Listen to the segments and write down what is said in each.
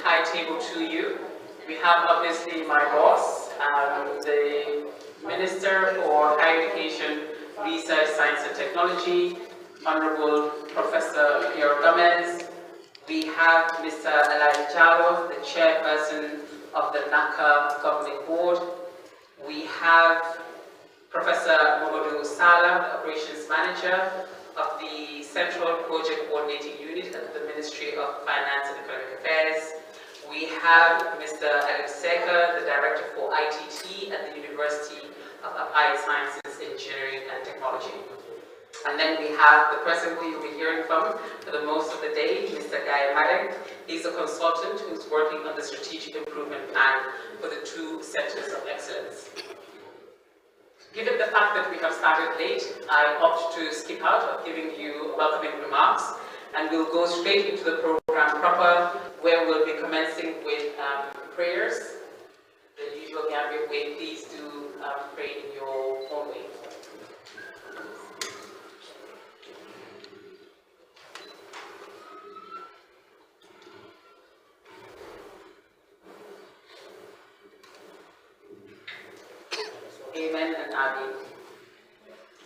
high table to you. We have obviously my boss, the Minister for Higher Education, Research, Science and Technology, Honorable Professor Pierre Gomez. We have Mr. Alai Jalo, the Chairperson of the NACA Governing Board. We have Professor Momodu Sala, the Operations Manager of the Central Project Coordinating Unit at the Ministry of Finance and Economic Affairs. We have Mr. Alex Seka, the Director for ITT at the University of Applied Sciences, Engineering and Technology. And then we have the person who you'll be hearing from for the most of the day, Mr. Guy Madden. He's a consultant who's working on the Strategic Improvement Plan for the 2 Centers of Excellence. Given the fact that we have started late, I opt to skip out of giving you welcoming remarks, and we'll go straight into the program proper, where we'll be commencing with prayers. The usual Gambia way, please do pray in your own way. Amen and Amen.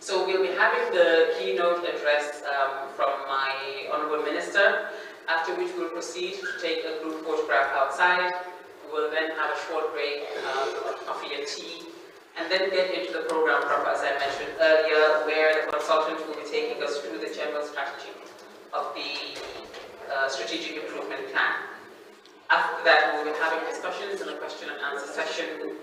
So we'll be having the keynote address from my Honorable Minister, after which we'll proceed to take a group photograph outside. We will then have a short break of coffee and tea, and then get into the program proper, as I mentioned earlier, where the consultant will be taking us through the general strategy of the Strategic Improvement Plan. After that, we'll be having discussions and a question and answer session.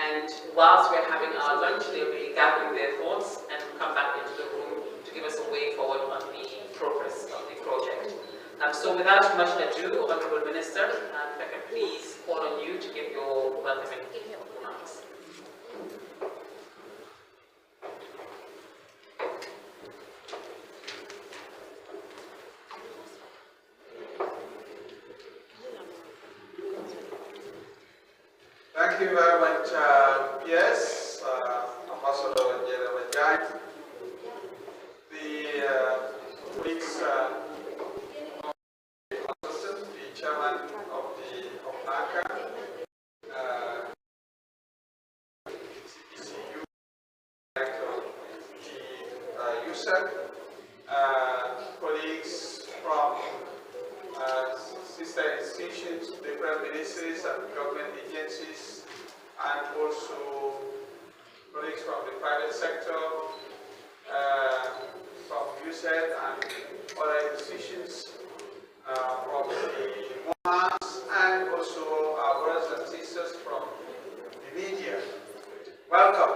And whilst we're having our lunch, they'll be gathering their thoughts and come back into the room to give us a way forward on the progress of the project. So without much ado, Honorable Minister, if I can please call on you to give your welcoming remarks. Thank you very much, yes, Ambassador Jeremy Jai. The week's assistant, the chairman of NACA, CPCU, director of the USEC, colleagues from sister institutions, different ministries and government agencies, and also colleagues from the private sector, from USED and other institutions, from the MoHERST'S, and also our brothers and sisters from the media. Welcome.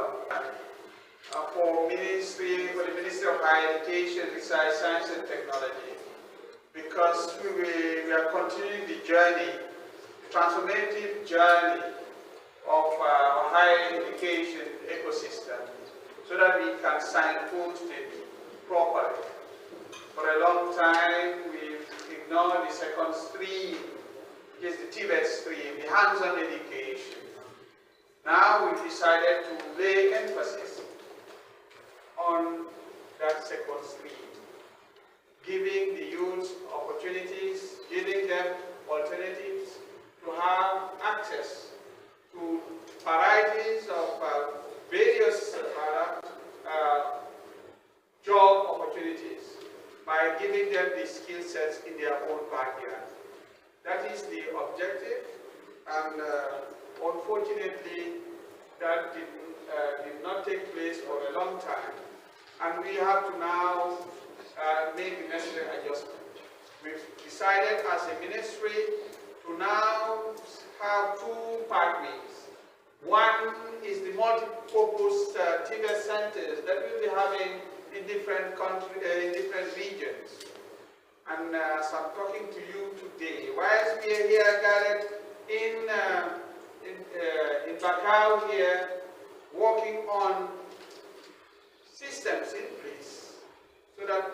For the Ministry of Higher Education, Research, Science and Technology, because we are continuing the journey, the transformative journey of our higher education ecosystem, so that we can signpost it properly. For a long time, we've ignored the second stream, which is the TVET stream, the hands-on education. Now we've decided to lay emphasis on that second stream, giving the youth opportunities, giving them alternatives to have access to varieties of various job opportunities by giving them the skill sets in their own backyard. That is the objective, and unfortunately that did not take place for a long time, and we have to now make the necessary adjustment. We've decided as a ministry to now have 2 pathways. One is the multi-purpose TVET centers that we'll be having in different countries, in different regions. And as I'm talking to you today, whilst we are here gathered in Bakau here, working on systems in place, so that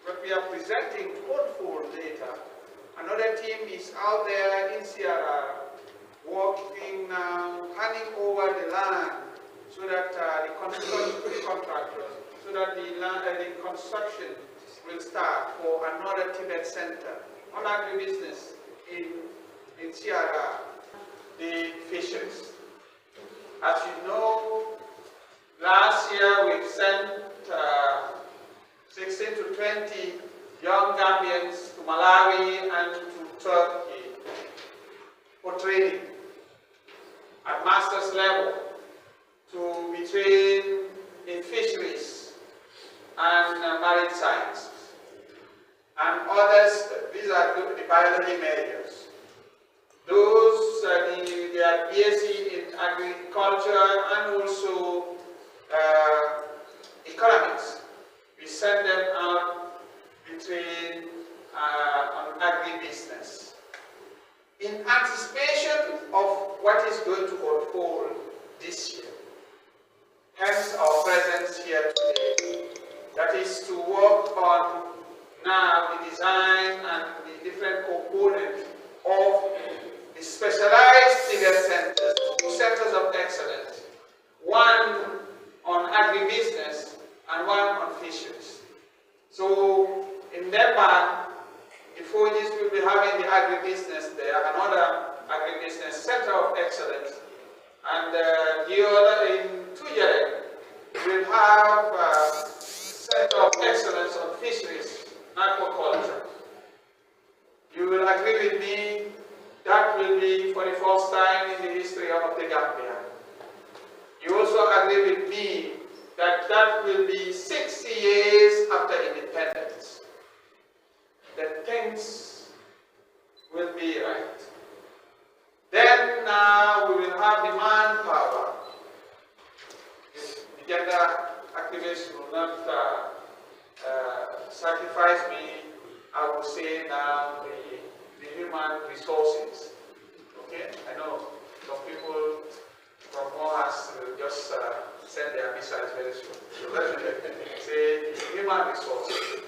what we are presenting to unfold later. Another team is out there in CRR, working now, handing over the land, so that the construction contractors, so that the construction will start for another TVET center on agribusiness in Sierra, the fisheries. As you know, last year we've sent 16 to 20 young Gambians to Malawi and to Turkey for training at master's level to be trained in fisheries and marine science. And others, these are the biology majors. Those, they are BSc in agriculture and also economics. We send them out between on agribusiness. In anticipation of what is going to unfold this year, hence our presence here today, that is to work on now the design and the different components of the specialized TVET centers, 2 centers of excellence, one on agribusiness and one on fisheries. So in Nepal, before this we'll be having the agribusiness there, another agribusiness center of excellence, and the other in Tujere we'll have a center of excellence on fisheries and aquaculture. You will agree with me that will be for the first time in the history of the Gambia. You also agree with me that that will be 60 years after independence. That things will be right. Then now we will have the manpower. The gender activists will not sacrifice me. I will say now the human resources. Okay? I know some people from MoHERST'S will just send their missiles very soon. So let me say human resources.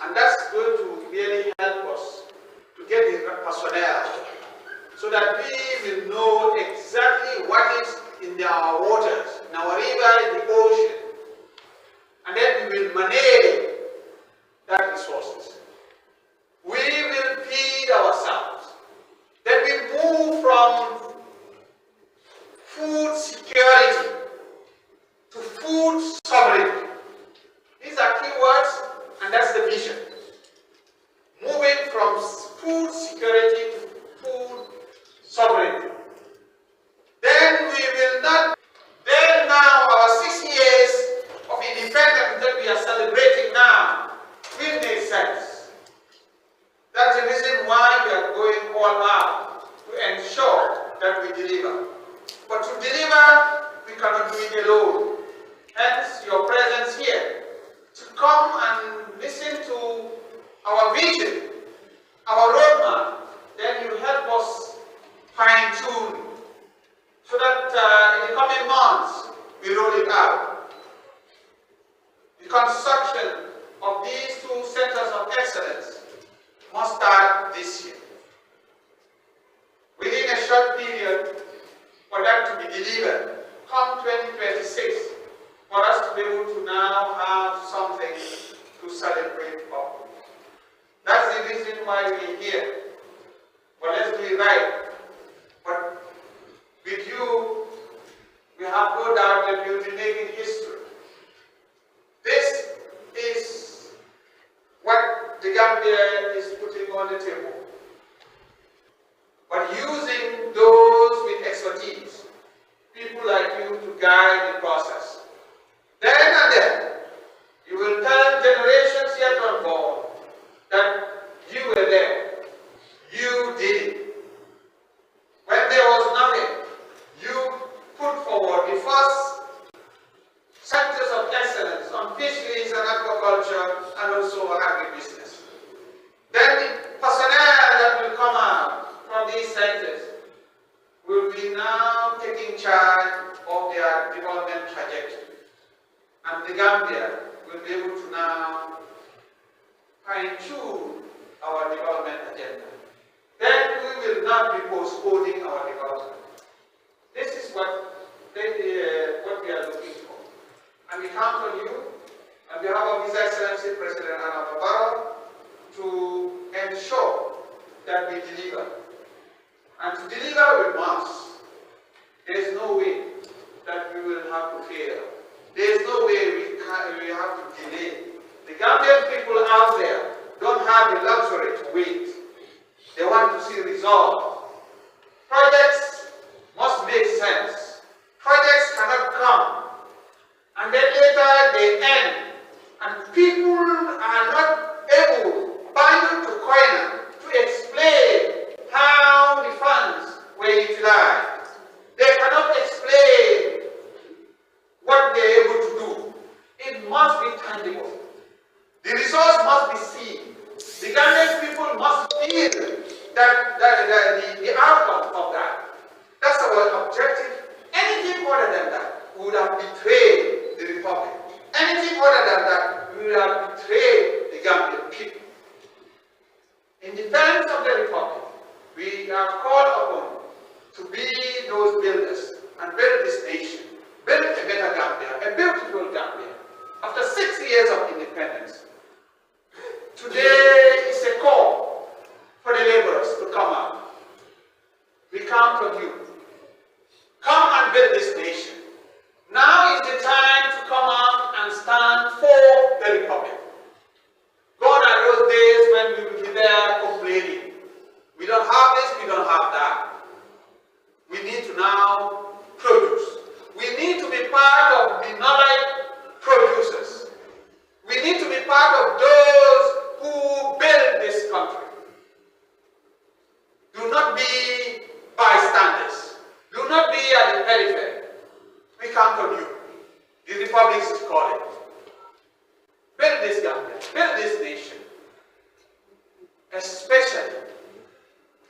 And that's going to really help us to get the personnel so that we will know exactly what is in our waters, in our river, in the ocean. And then we will manage that resources. We will feed ourselves. Then we move from food security to food sovereignty. These are key words, and that's the vision. Moving from food security to food sovereignty. Then we will not, then now our 6 years of independence that we are celebrating now will make sense. That's the reason why we are going all out to ensure that we deliver. But to deliver, we cannot do it alone. Hence your presence here, to come and listen to our vision, our roadmap. Then you help us fine-tune so that in the coming months we roll it out. The construction of these 2 centers of excellence must start this year. Within a short period, for that to be delivered, come 2026, for us to be able to now have something to celebrate of. That's the reason why we're here. But let's do it right. But with you, we have no doubt that you'll be making history. This is what the Gambia is putting on the table. But using those with expertise, people like you to guide the process. Then and then, you will tell generations yet unborn that you were there, you did it. When there was nothing, you put forward the first centers of excellence on fisheries and aquaculture and also agribusiness. Then the personnel that will come out from these centers will be now taking charge of their development trajectory. And the Gambia will be able to now fine-tune our development agenda. Then we will not be postponing our development. This is what we are looking for. And we count on you, and behalf of His Excellency President Adama Barrow to ensure that we deliver. And to deliver with mass, there is no way that we will have to fail. There is no way we have to delay. The Gambian people out there don't have the luxury to wait. They want to see results. Projects must make sense. Projects cannot come and then later they end, and people are not able, binding to corner, to explain how the funds were utilized. They cannot explain what they're able to do. It must be tangible. The results must be seen. The Ghanaian people must feel the outcome of that. That's our objective. Anything other than that would have betrayed the Republic. Anything other than that would have betrayed the Gambian people. In defense of the Republic, we are called upon to be those builders and build this nation, build a better Gambia, a beautiful Gambia. After 6 years of independence, today is a call for the laborers to come out. We count on you. Come and build this nation. Now is the time to come out and stand for the Republic. Gone are those days when we will be there complaining. We don't have this, we don't have that. We need to now produce. We need to be part of the knowledge producers. We need to be part of those who build this country. Do not be bystanders. Do not be at the periphery. We count on you. The Republic is calling. Build this Gambia, build this nation, especially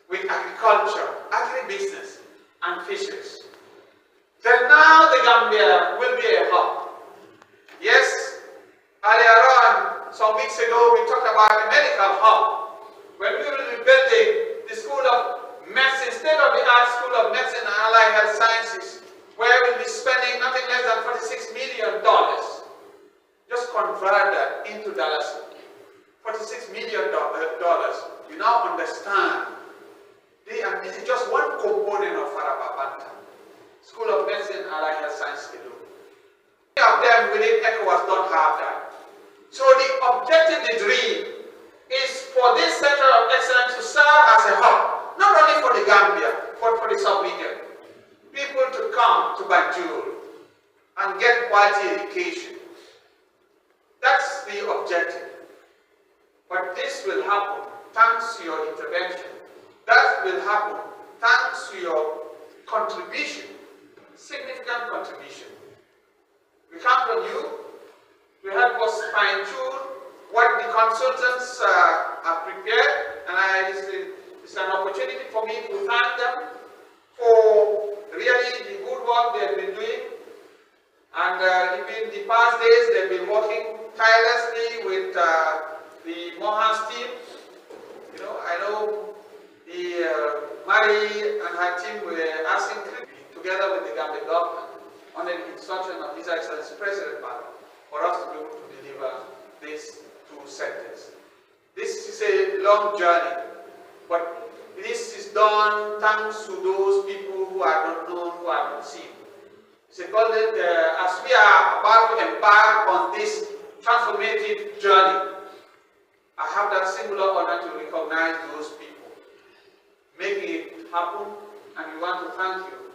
with agriculture, agribusiness, and fisheries. Then now the Gambia will be a hub. Yes, earlier on, some weeks ago, we talked about a medical hub. When we will be building the School of Medicine, state-of-the-art School of Medicine and Allied Health Sciences, where we'll be spending nothing less than $46 million. Just convert that into dollars. $46 million. You now understand. And this is just one component of Farababanta. School of Medicine and Allied Health Sciences alone. Many of them within ECOWAS don't have that. So the objective, the dream, is for this Center of Excellence to serve as a hub, not only for the Gambia, but for the sub-region. People to come to Banjul and get quality education. That's the objective. But this will happen thanks to your intervention. That will happen thanks to your contribution, significant contribution. We count on you to help us fine-tune what the consultants have prepared, and it's an opportunity for me to thank them for really the good work they have been doing. And even the past days, they've been working tirelessly with the MoHERST'S team. You know, I know the Mary and her team were asking together with the Gambia government under the instruction of His Excellency President Barrow for us to be able to deliver these two centers. This is a long journey, but this is done thanks to those people who are not known, who are not seen. It's called it, as we are about to embark on this transformative journey, I have that singular honor to recognize those people, making it happen, and we want to thank you